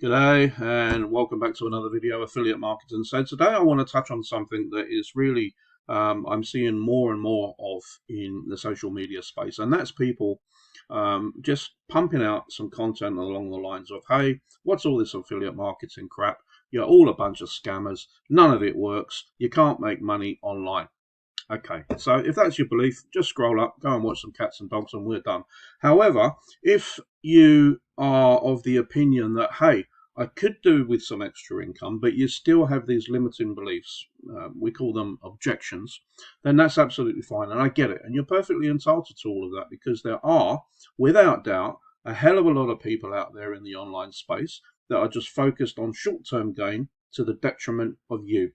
G'day and welcome back to another video, Affiliate Marketing. So today I want to touch on something that is really I'm seeing more and more of in the social media space, and that's people just pumping out some content along the lines of, hey, what's all this affiliate marketing crap? You're all a bunch of scammers. None of it works. You can't make money online. Okay, so if that's your belief, just scroll up, go and watch some cats and dogs, and we're done. However, if you are of the opinion that, hey, I could do with some extra income, but you still have these limiting beliefs, we call them objections, then that's absolutely fine, and I get it. And you're perfectly entitled to all of that because there are, without doubt, a hell of a lot of people out there in the online space that are just focused on short-term gain to the detriment of you.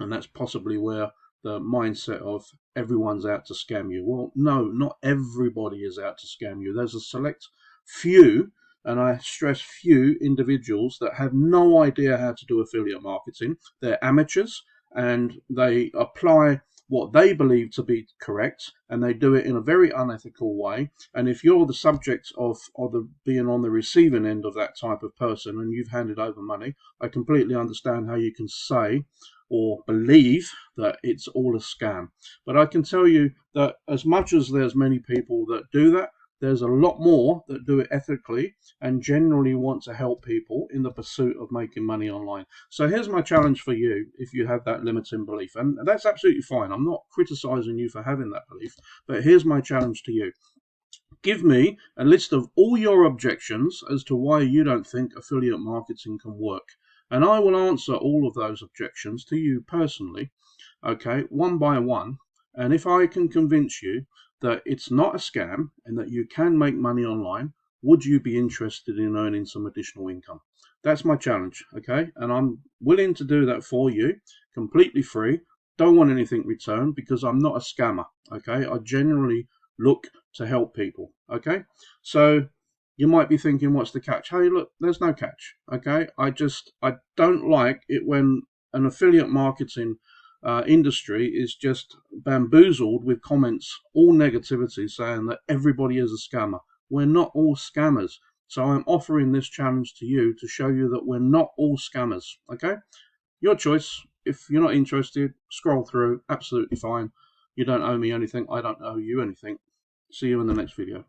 And that's possibly where the mindset of everyone's out to scam you. Well, no, not everybody is out to scam you. There's a select few, and I stress few, individuals that have no idea how to do affiliate marketing. They're amateurs and they apply what they believe to be correct, and they do it in a very unethical way. And if you're the subject of being on the receiving end of that type of person and you've handed over money, I completely understand how you can say or believe that it's all a scam. But I can tell you that as much as there's many people that do that, there's a lot more that do it ethically and generally want to help people in the pursuit of making money online. So here's my challenge for you if you have that limiting belief. And that's absolutely fine. I'm not criticizing you for having that belief, but here's my challenge to you. Give me a list of all your objections as to why you don't think affiliate marketing can work. And I will answer all of those objections to you personally, okay, one by one. And if I can convince you that it's not a scam and that you can make money online, would you be interested in earning some additional income? That's my challenge, okay? And I'm willing to do that for you, completely free. Don't want anything returned because I'm not a scammer, okay? I generally look to help people, okay? So you might be thinking, what's the catch? Hey, look, there's no catch, okay? I don't like it when an affiliate marketing industry is just bamboozled with comments, all negativity, saying that everybody is a scammer. We're not all scammers. So I'm offering this challenge to you to show you that we're not all scammers, okay? Your choice. If you're not interested, scroll through, absolutely fine. You don't owe me anything. I don't owe you anything. See you in the next video.